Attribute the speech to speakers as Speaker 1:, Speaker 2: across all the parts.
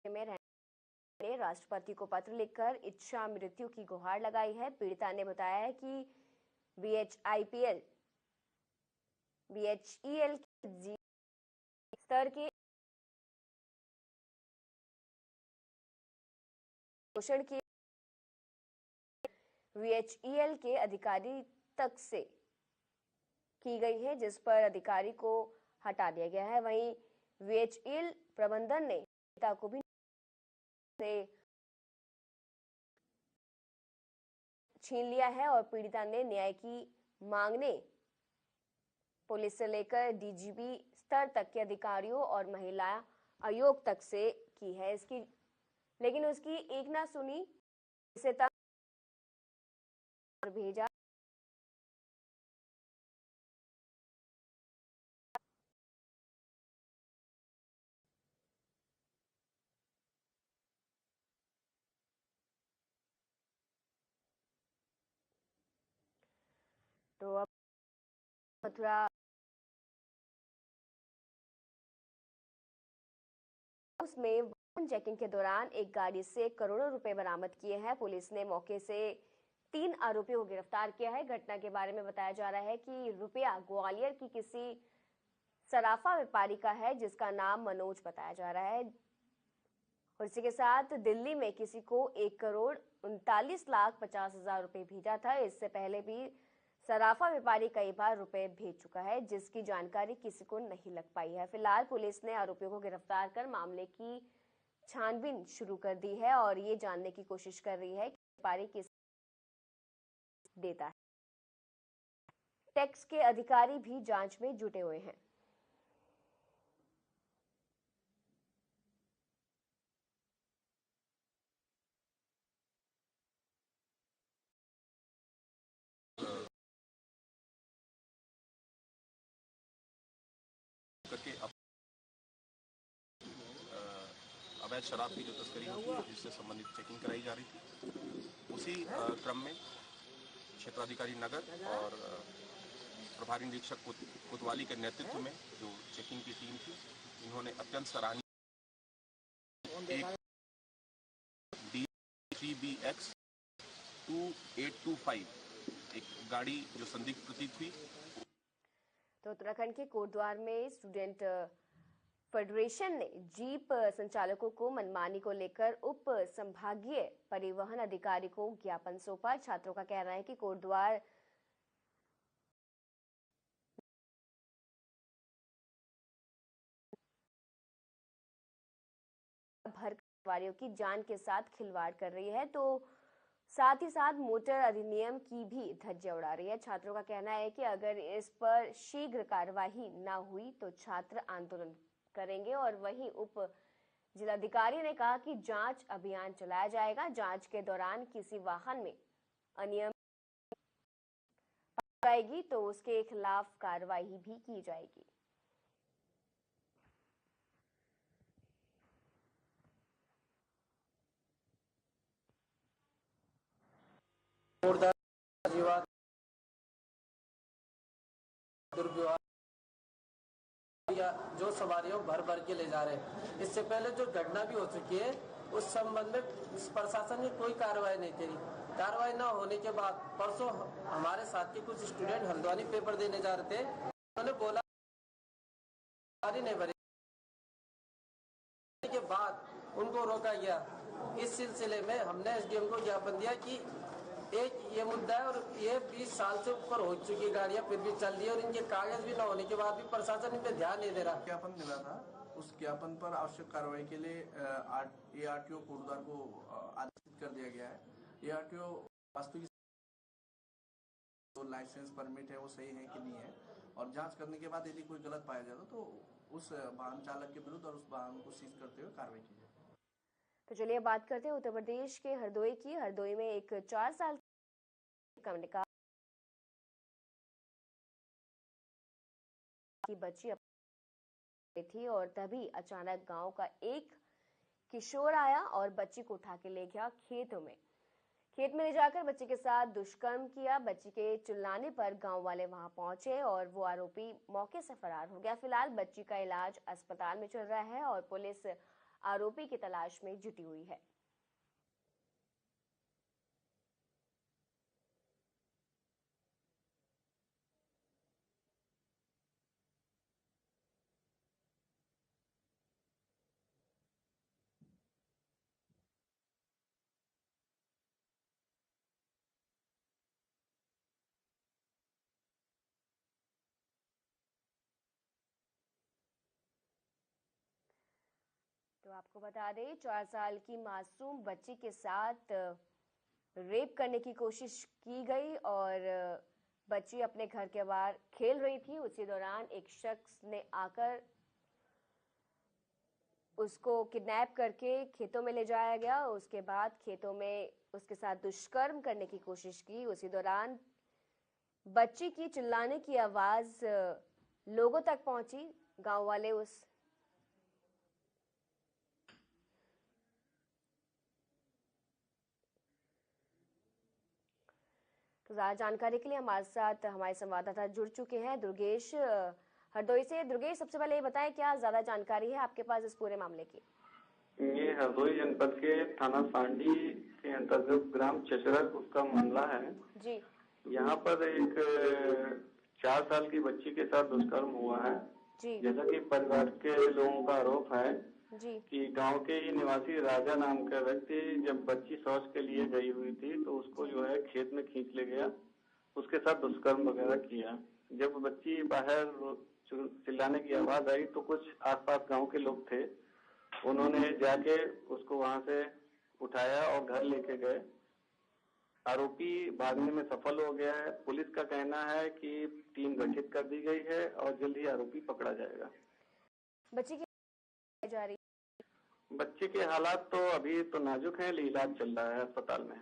Speaker 1: में रहने राष्ट्रपति को पत्र लिखकर इच्छा मृत्यु की गुहार लगाई है। पीड़िता ने बताया है कि बीएचईएल के स्तर के पोषण के बीएचईएल के अधिकारी तक से की गई है, जिस पर अधिकारी को हटा दिया गया है। वहीं बीएचईएल प्रबंधन ने पीड़िता को भी छीन लिया है और पीड़िता ने न्याय की मांगने पुलिस से लेकर डीजीपी स्तर तक के अधिकारियों और महिला आयोग तक से की है इसकी, लेकिन उसकी एक ना सुनी, इसे तक भेजा। तो अब मथुरा में वाहन चेकिंग के दौरान एक गाड़ी से करोड़ों रुपए बरामद किए हैं। पुलिस ने मौके से 3 आरोपियों को गिरफ्तार किया है। घटना के बारे में बताया जा रहा है कि रुपया ग्वालियर की किसी सराफा व्यापारी का है, जिसका नाम मनोज बताया जा रहा है, और इसी के साथ दिल्ली में किसी को 1,39,50,000 रुपए भेजा था। इससे पहले भी सराफा व्यापारी कई बार रुपए भेज चुका है, जिसकी जानकारी किसी को नहीं लग पाई है। फिलहाल पुलिस ने आरोपियों को गिरफ्तार कर मामले की छानबीन शुरू कर दी है और ये जानने की कोशिश कर रही है कि व्यापारी किस देता है। टैक्स के अधिकारी भी जांच में जुटे हुए हैं।
Speaker 2: करके अवैध शराब की जो तस्करी होती है, जिससे संबंधित चेकिंग कराई जा रही थी। उसी क्रम में क्षेत्राधिकारी नगर और प्रभारी निरीक्षक कोतवाली के नेतृत्व में जो चेकिंग की टीम थी, इन्होंने अत्यंत सराहनीय एक D3BX 2825 एक गाड़ी जो संदिग्ध प्रतीत हुई।
Speaker 1: तो उत्तराखंड के कोटद्वार में स्टूडेंट फेडरेशन ने जीप संचालकों को मनमानी को लेकर उप संभागीय परिवहन अधिकारी को ज्ञापन सौंपा। छात्रों का कहना है कि कोटद्वार भर सवारियों की जान के साथ खिलवाड़ कर रही है, तो साथ ही साथ मोटर अधिनियम की भी धज्जियां उड़ा रही है। छात्रों का कहना है कि अगर इस पर शीघ्र कार्यवाही न हुई तो छात्र आंदोलन करेंगे। और वहीं उप जिलाधिकारी ने कहा कि जांच अभियान चलाया जाएगा। जांच के दौरान किसी वाहन में अनियम पाई जाएगी तो उसके खिलाफ कार्रवाई भी की जाएगी।
Speaker 3: या जो सवारियों भर भर के ले जा रहे हैं, इससे पहले जो घटना भी हो चुकी है उस संबंध में प्रशासन ने कोई कार्रवाई नहीं करी। कार्रवाई न होने के बाद परसों हमारे साथ के कुछ स्टूडेंट हल्द्वानी पेपर देने जा रहे थे, उन्होंने बोला नहीं भरी के बाद उनको रोका गया। इस सिलसिले में हमने एसडीएम को ज्ञापन दिया कि एक ये मुद्दा है और ये 20 साल से ऊपर हो चुकी गाड़ियां फिर भी चल रही है और इनके कागज भी न होने के बाद भी प्रशासन इन पे ध्यान नहीं दे रहा।
Speaker 4: ज्ञापन मिला था, उस ज्ञापन पर आवश्यक कार्रवाई के लिए एआरटीओ कोटद्वार को आदेशित कर दिया गया है। एआरटीओ वास्तविक लाइसेंस परमिट है वो सही है कि नहीं है, और जांच करने के बाद यदि कोई गलत पाया जाता तो उस वाहन चालक के विरुद्ध और उस वाहन को सीज करते हुए कार्रवाई की जाए।
Speaker 1: तो चलिए बात करते हैं उत्तर प्रदेश के हरदोई की। हरदोई में एक 4 साल की बच्ची थी और तभी अचानक गांव का एक किशोर आया और बच्ची को उठा के ले गया खेत में ले जाकर बच्ची के साथ दुष्कर्म किया। बच्ची के चिल्लाने पर गांव वाले वहां पहुंचे और वो आरोपी मौके से फरार हो गया। फिलहाल बच्ची का इलाज अस्पताल में चल रहा है और पुलिस आरोपी की तलाश में जुटी हुई है। तो आपको बता दें, 4 साल की मासूम बच्ची के साथ रेप करने की कोशिश की गई और बच्ची अपने घर के बाहर खेल रही थी। उसी दौरान एक शख्स ने आकर उसको किडनैप करके खेतों में ले जाया गया। उसके बाद खेतों में उसके साथ दुष्कर्म करने की कोशिश की। उसी दौरान बच्ची की चिल्लाने की आवाज लोगों तक पहुंची। गांव वाले तो ज्यादा जानकारी के लिए हमारे साथ हमारे संवाददाता जुड़ चुके हैं, दुर्गेश हरदोई से। दुर्गेश, सबसे पहले ये बताएं, क्या ज्यादा जानकारी है आपके पास इस पूरे मामले की?
Speaker 5: ये हरदोई जनपद के थाना सांडी के अंतर्गत ग्राम चचरक उसका मामला है
Speaker 1: जी।
Speaker 5: यहाँ पर एक 4 साल की बच्ची के साथ दुष्कर्म हुआ है जी। जैसा कि परिवार के लोगों का आरोप है जी कि गांव के ही निवासी राजा नाम का व्यक्ति जब बच्ची शौच के लिए गई हुई थी तो उसको जो है खेत में खींच ले गया, उसके साथ दुष्कर्म वगैरह किया। जब बच्ची बाहर चिल्लाने की आवाज आई तो कुछ आसपास गांव के लोग थे, उन्होंने जाके उसको वहां से उठाया और घर लेके गए। आरोपी भागने में सफल हो गया है। पुलिस का कहना है कि टीम गठित कर दी गई है और जल्द ही आरोपी पकड़ा जाएगा।
Speaker 1: बच्ची की जा रही
Speaker 5: बच्चे के हालात तो अभी तो नाजुक हैं, इलाज चल रहा है अस्पताल में।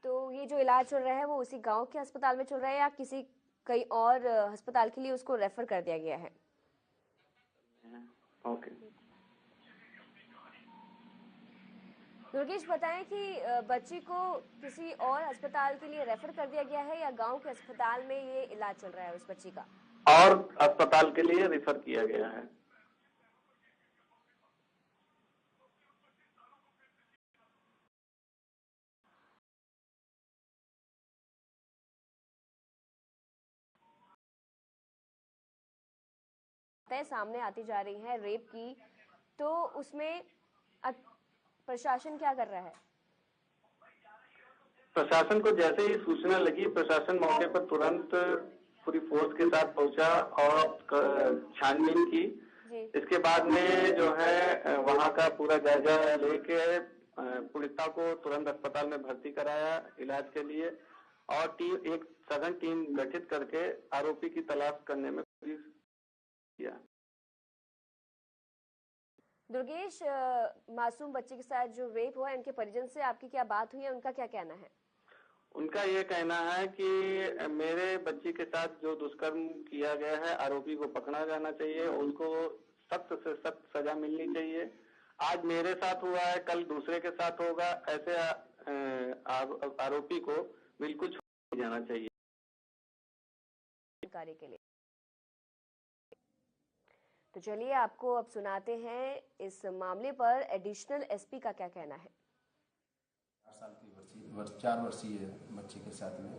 Speaker 5: तो
Speaker 1: ये जो इलाज चल रहा है वो उसी गांव के अस्पताल में चल रहा है या किसी कहीं और अस्पताल के लिए उसको रेफर कर दिया गया है?
Speaker 5: ओके।
Speaker 1: दुर्गेश, बताएं कि बच्ची को किसी और अस्पताल के लिए रेफर कर दिया गया है या गांव के अस्पताल में ये इलाज चल रहा है उस बच्ची का?
Speaker 5: और अस्पताल के लिए रेफर किया गया है।
Speaker 1: सामने आती जा रही है रेप की, तो उसमें प्रशासन क्या कर रहा है?
Speaker 5: प्रशासन को जैसे ही सूचना लगी, प्रशासन मौके पर तुरंत पूरी फोर्स के साथ पहुंचा और छानबीन की। इसके बाद में जो है वहां का पूरा जायजा लेके पीड़िता को तुरंत अस्पताल में भर्ती कराया इलाज के लिए और एक सघन टीम गठित करके आरोपी की तलाश करने में किया।
Speaker 1: दुर्गेश, मासूम बच्चे के साथ जो रेप हुआ है, उनके परिजन से आपकी क्या बात हुई है? उनका क्या कहना है?
Speaker 5: उनका ये कहना है कि मेरे बच्ची के साथ जो दुष्कर्म किया गया है, आरोपी को पकड़ा जाना चाहिए, उनको सख्त से सख्त सजा मिलनी चाहिए। आज मेरे साथ हुआ है, कल दूसरे के साथ होगा, ऐसे आरोपी को बिल्कुल छोड़ जाना चाहिए।
Speaker 1: कार्य के लिए तो चलिए आपको अब सुनाते हैं इस मामले पर एडिशनल एसपी का क्या कहना है।
Speaker 6: 4 वर्षीय बच्चे के साथ में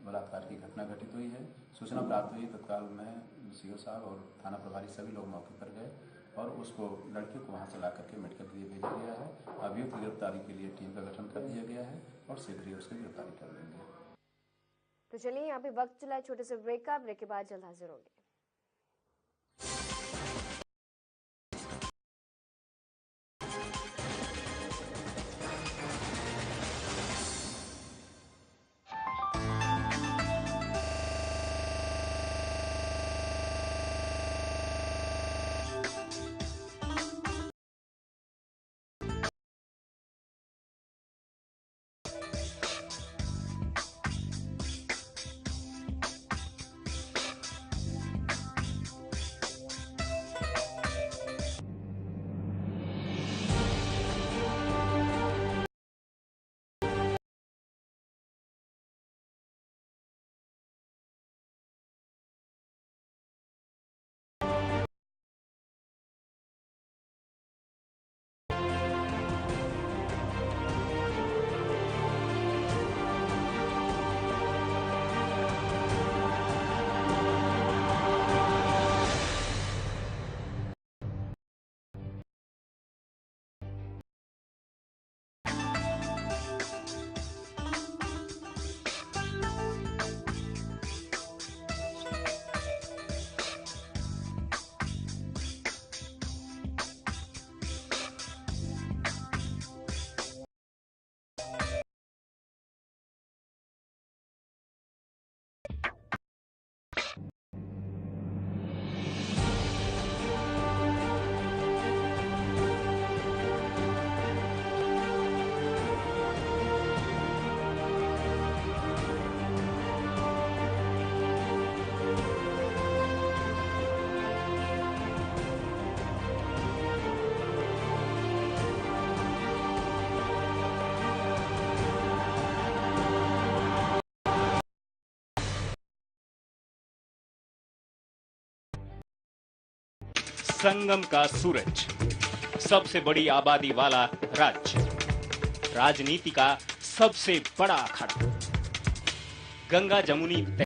Speaker 6: बलात्कार की घटना घटित हुई है। सूचना प्राप्त हुई, तत्काल में सीओ साहब और थाना प्रभारी सभी लोग मौके पर गए और उसको लड़की को वहां से ला करके मेडिकल के लिए भेजा गया है। अभियुक्त की गिरफ्तारी के लिए टीम का गठन कर दिया गया है और शीघ्र ही उसकी गिरफ्तारी कर लेंगे।
Speaker 1: तो चलिए यहाँ पे वक्त चला छोटे से ब्रेक का, ब्रेक के बाद जल्द हाजिर होंगे।
Speaker 7: संगम का सूरज, सबसे बड़ी आबादी वाला राज्य, राजनीति का सबसे बड़ा अखाड़ा, गंगा जमुनी